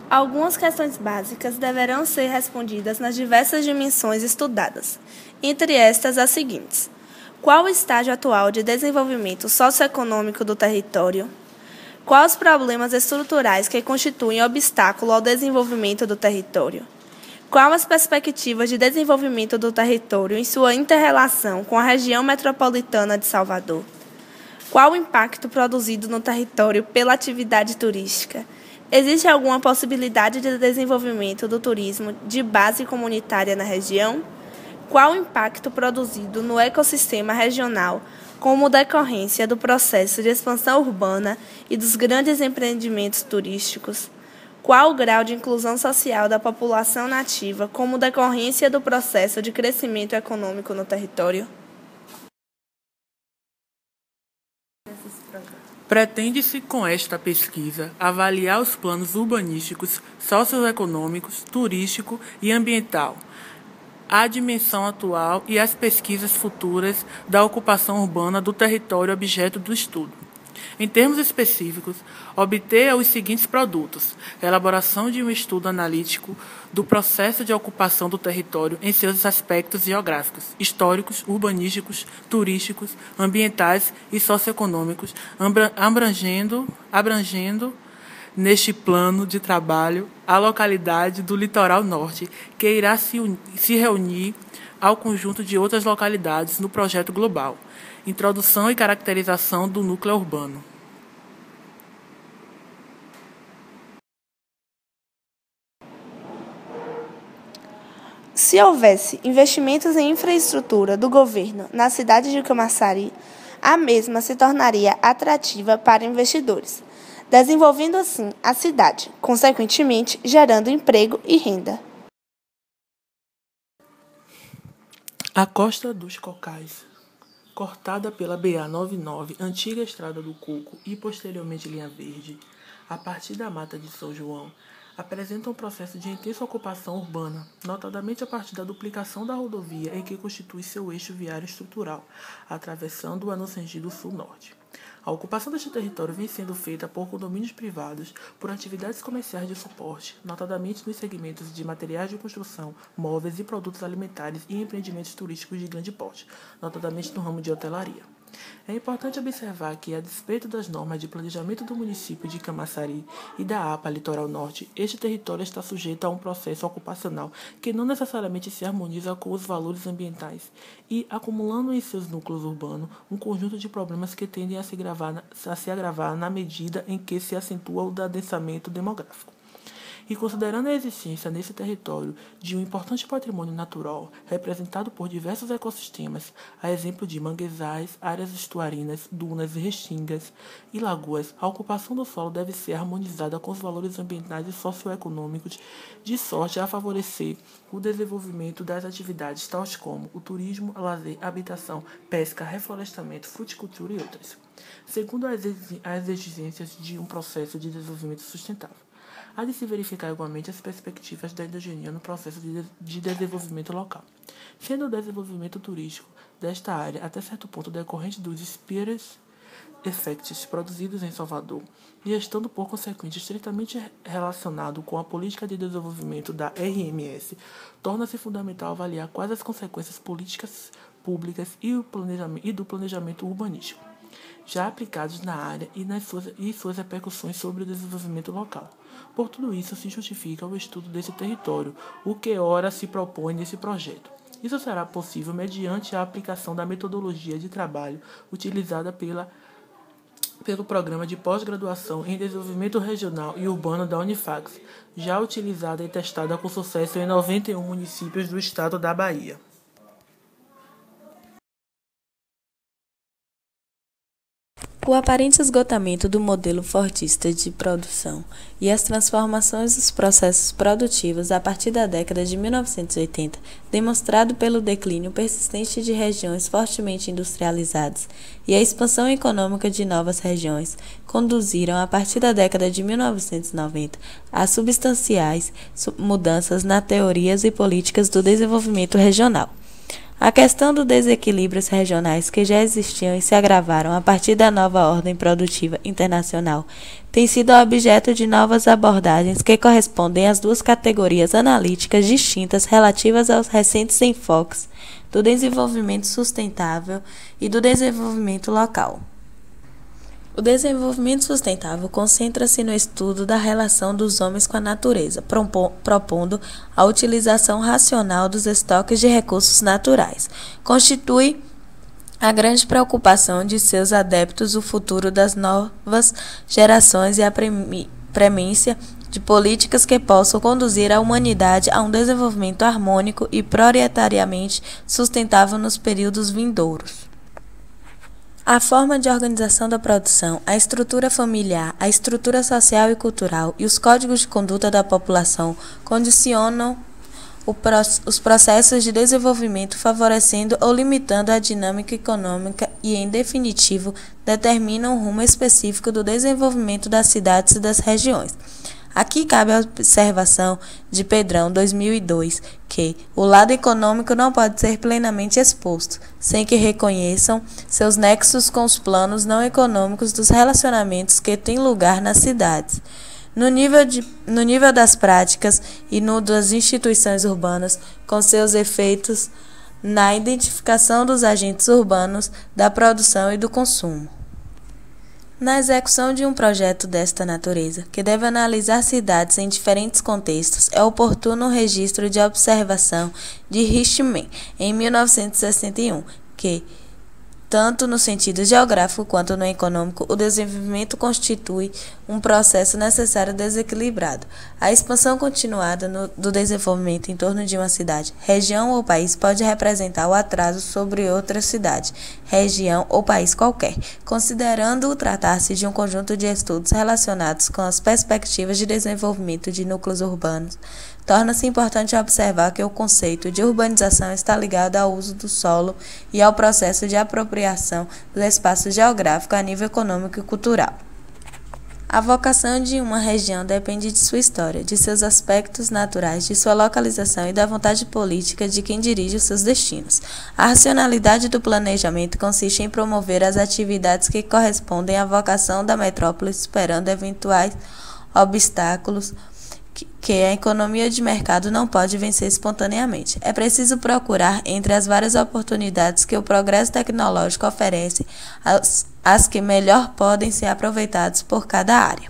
Algumas questões básicas deverão ser respondidas nas diversas dimensões estudadas, entre estas as seguintes: qual o estágio atual de desenvolvimento socioeconômico do território? Quais os problemas estruturais que constituem obstáculo ao desenvolvimento do território? Quais as perspectivas de desenvolvimento do território em sua inter-relação com a região metropolitana de Salvador? Qual o impacto produzido no território pela atividade turística? Existe alguma possibilidade de desenvolvimento do turismo de base comunitária na região? Qual o impacto produzido no ecossistema regional como decorrência do processo de expansão urbana e dos grandes empreendimentos turísticos? Qual o grau de inclusão social da população nativa como decorrência do processo de crescimento econômico no território? Pretende-se, com esta pesquisa, avaliar os planos urbanísticos, socioeconômicos, turístico e ambiental, a dimensão atual e as pesquisas futuras da ocupação urbana do território objeto do estudo. Em termos específicos, obter os seguintes produtos: elaboração de um estudo analítico do processo de ocupação do território em seus aspectos geográficos, históricos, urbanísticos, turísticos, ambientais e socioeconômicos, abrangendo neste plano de trabalho a localidade do Litoral Norte, que irá se reunir ao conjunto de outras localidades no projeto global. Introdução e caracterização do núcleo urbano. Se houvesse investimentos em infraestrutura do governo na cidade de Camaçari, a mesma se tornaria atrativa para investidores, desenvolvendo assim a cidade, consequentemente gerando emprego e renda. A Costa dos Cocais, cortada pela BA-99, antiga Estrada do Coco e posteriormente Linha Verde, a partir da Mata de São João, apresenta um processo de intensa ocupação urbana, notadamente a partir da duplicação da rodovia em que constitui seu eixo viário estrutural, atravessando-a no sentido sul-norte. A ocupação deste território vem sendo feita por condomínios privados, por atividades comerciais de suporte, notadamente nos segmentos de materiais de construção, móveis e produtos alimentares e empreendimentos turísticos de grande porte, notadamente no ramo de hotelaria. É importante observar que, a despeito das normas de planejamento do município de Camaçari e da APA Litoral Norte, este território está sujeito a um processo ocupacional que não necessariamente se harmoniza com os valores ambientais e, acumulando em seus núcleos urbanos um conjunto de problemas que tendem a se agravar na medida em que se acentua o adensamento demográfico. E considerando a existência nesse território de um importante patrimônio natural, representado por diversos ecossistemas, a exemplo de manguezais, áreas estuarinas, dunas, restingas e lagoas, a ocupação do solo deve ser harmonizada com os valores ambientais e socioeconômicos, de sorte a favorecer o desenvolvimento das atividades tais como o turismo, lazer, habitação, pesca, reflorestamento, fruticultura e outras, segundo as exigências de um processo de desenvolvimento sustentável. Há de se verificar igualmente as perspectivas da endogenia no processo de desenvolvimento local, sendo o desenvolvimento turístico desta área até certo ponto decorrente dos spheres effects produzidos em Salvador e estando por consequente estritamente relacionado com a política de desenvolvimento da RMS, torna-se fundamental avaliar quais as consequências políticas públicas e do planejamento urbanístico já aplicados na área e suas repercussões sobre o desenvolvimento local. Por tudo isso, se justifica o estudo desse território, o que ora se propõe nesse projeto. Isso será possível mediante a aplicação da metodologia de trabalho utilizada pelo Programa de Pós-Graduação em Desenvolvimento Regional e Urbano da Unifax, já utilizada e testada com sucesso em 91 municípios do estado da Bahia. O aparente esgotamento do modelo fordista de produção e as transformações dos processos produtivos a partir da década de 1980, demonstrado pelo declínio persistente de regiões fortemente industrializadas e a expansão econômica de novas regiões, conduziram, a partir da década de 1990, a substanciais mudanças nas teorias e políticas do desenvolvimento regional. A questão dos desequilíbrios regionais que já existiam e se agravaram a partir da nova ordem produtiva internacional tem sido objeto de novas abordagens que correspondem às duas categorias analíticas distintas relativas aos recentes enfoques do desenvolvimento sustentável e do desenvolvimento local. O desenvolvimento sustentável concentra-se no estudo da relação dos homens com a natureza, propondo a utilização racional dos estoques de recursos naturais. Constitui a grande preocupação de seus adeptos o futuro das novas gerações e a premência de políticas que possam conduzir a humanidade a um desenvolvimento harmônico e prioritariamente sustentável nos períodos vindouros. A forma de organização da produção, a estrutura familiar, a estrutura social e cultural e os códigos de conduta da população condicionam os processos de desenvolvimento, favorecendo ou limitando a dinâmica econômica e, em definitivo, determinam um rumo específico do desenvolvimento das cidades e das regiões. Aqui cabe a observação de Pedrão, 2002, que o lado econômico não pode ser plenamente exposto, sem que reconheçam seus nexos com os planos não econômicos dos relacionamentos que têm lugar nas cidades. No nível das práticas e no das instituições urbanas, com seus efeitos na identificação dos agentes urbanos, da produção e do consumo. Na execução de um projeto desta natureza, que deve analisar cidades em diferentes contextos, é oportuno o registro de observação de Richman, em 1961, que, tanto no sentido geográfico quanto no econômico, o desenvolvimento constitui um processo necessário desequilibrado. A expansão continuada do desenvolvimento em torno de uma cidade, região ou país pode representar o atraso sobre outra cidade, região ou país qualquer, considerando tratar-se de um conjunto de estudos relacionados com as perspectivas de desenvolvimento de núcleos urbanos. Torna-se importante observar que o conceito de urbanização está ligado ao uso do solo e ao processo de apropriação do espaço geográfico a nível econômico e cultural. A vocação de uma região depende de sua história, de seus aspectos naturais, de sua localização e da vontade política de quem dirige os seus destinos. A racionalidade do planejamento consiste em promover as atividades que correspondem à vocação da metrópole, superando eventuais obstáculos que a economia de mercado não pode vencer espontaneamente. É preciso procurar, entre as várias oportunidades que o progresso tecnológico oferece, as que melhor podem ser aproveitadas por cada área.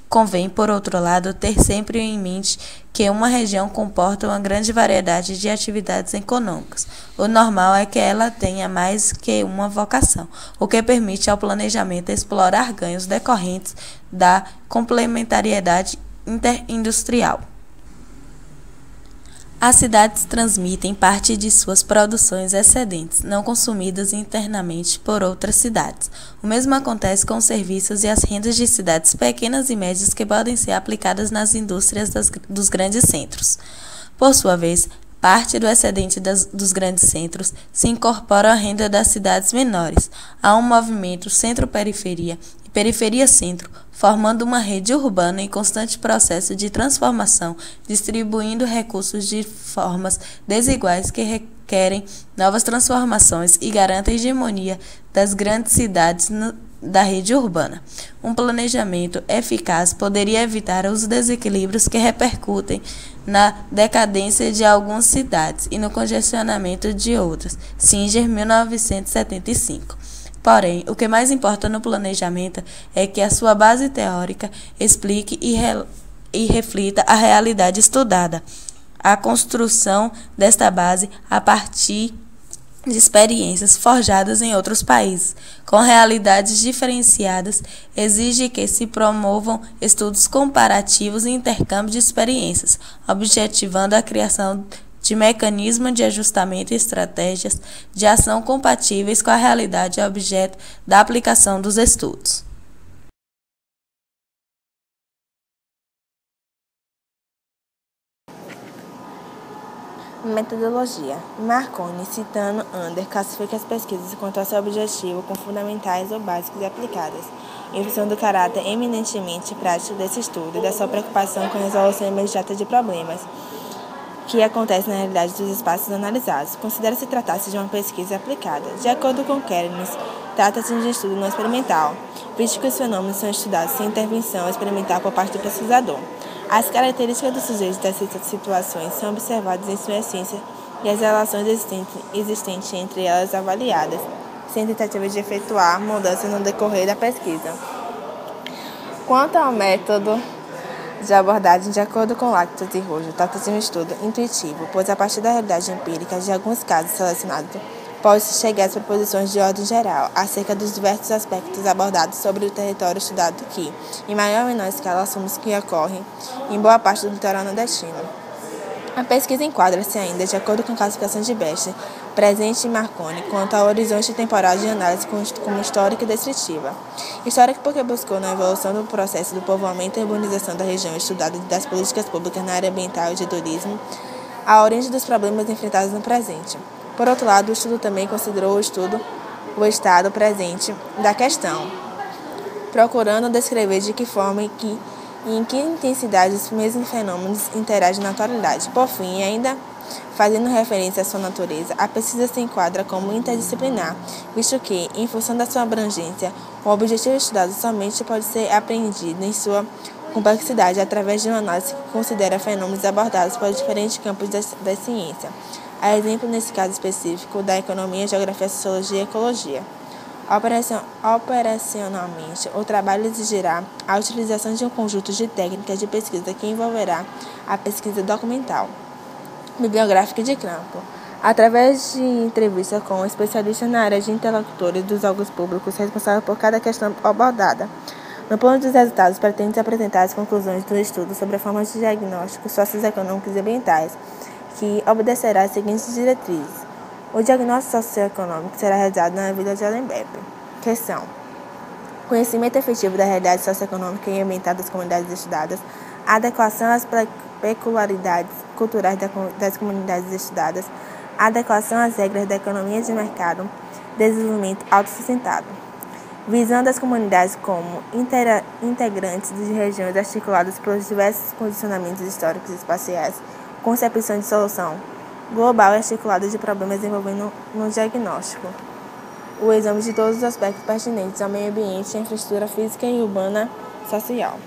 Convém, por outro lado, ter sempre em mente que uma região comporta uma grande variedade de atividades econômicas. O normal é que ela tenha mais que uma vocação, o que permite ao planejamento explorar ganhos decorrentes da complementariedade interindustrial. As cidades transmitem parte de suas produções excedentes, não consumidas internamente por outras cidades. O mesmo acontece com os serviços e as rendas de cidades pequenas e médias que podem ser aplicadas nas indústrias dos grandes centros. Por sua vez, parte do excedente dos grandes centros se incorpora à renda das cidades menores. Há um movimento centro-periferia e periferia-centro, formando uma rede urbana em constante processo de transformação, distribuindo recursos de formas desiguais que requerem novas transformações e garantem a hegemonia das grandes cidades da rede urbana. Um planejamento eficaz poderia evitar os desequilíbrios que repercutem na decadência de algumas cidades e no congestionamento de outras. Singer, 1975. Porém, o que mais importa no planejamento é que a sua base teórica explique e reflita a realidade estudada. A construção desta base a partir de experiências forjadas em outros países, com realidades diferenciadas, exige que se promovam estudos comparativos e intercâmbio de experiências, objetivando a criação de mecanismos de ajustamento e estratégias de ação compatíveis com a realidade objeto da aplicação dos estudos. Metodologia. Marconi, citando Ander, classifica as pesquisas quanto ao seu objetivo com fundamentais ou básicas e aplicadas, em função do caráter eminentemente prático desse estudo e da sua preocupação com a resolução imediata de problemas. que acontece na realidade dos espaços analisados. Considera-se tratar-se de uma pesquisa aplicada. De acordo com Kernes, trata-se de um estudo não experimental, visto que os fenômenos são estudados sem intervenção experimental por parte do pesquisador. As características dos sujeitos dessas situações são observadas em sua essência e as relações existentes entre elas avaliadas, sem tentativa de efetuar mudanças no decorrer da pesquisa. Quanto ao método de abordagem, de acordo com Lactos e Rojo, trata-se de um estudo intuitivo, pois a partir da realidade empírica de alguns casos selecionados, pode-se chegar às proposições de ordem geral acerca dos diversos aspectos abordados sobre o território estudado que, em maior ou menor escala, assumimos que ocorrem em boa parte do litoral nordestino. A pesquisa enquadra-se ainda, de acordo com a classificação de Best, presente em Marconi, quanto ao horizonte temporal de análise como histórica e descritiva. Histórica porque buscou na evolução do processo do povoamento e urbanização da região estudada das políticas públicas na área ambiental e de turismo, a origem dos problemas enfrentados no presente. Por outro lado, o estudo também considerou o estado presente da questão, procurando descrever de que forma e em que intensidade os mesmos fenômenos interagem na atualidade. Por fim, ainda fazendo referência à sua natureza, a pesquisa se enquadra como interdisciplinar, visto que, em função da sua abrangência, o objetivo estudado somente pode ser apreendido em sua complexidade através de uma análise que considera fenômenos abordados por diferentes campos da ciência. A exemplo, nesse caso específico, da economia, geografia, sociologia e ecologia. Operacionalmente, o trabalho exigirá a utilização de um conjunto de técnicas de pesquisa que envolverá a pesquisa documental, bibliográfica e de campo, através de entrevistas com especialistas na área de interlocutores dos órgãos públicos responsáveis por cada questão abordada. No plano dos resultados, pretende apresentar as conclusões do estudo sobre a forma de diagnósticos socioeconômicos e ambientais, que obedecerá às seguintes diretrizes. O diagnóstico socioeconômico será realizado na Vila de Alembep, que são: conhecimento efetivo da realidade socioeconômica e ambiental das comunidades estudadas, adequação às peculiaridades culturais das comunidades estudadas, adequação às regras da economia de mercado, desenvolvimento autossustentado. Visão das comunidades como integrantes de regiões articuladas pelos diversos condicionamentos históricos e espaciais, concepção de solução global e articulada de problemas envolvendo no diagnóstico, o exame de todos os aspectos pertinentes ao meio ambiente, à infraestrutura física e urbana social.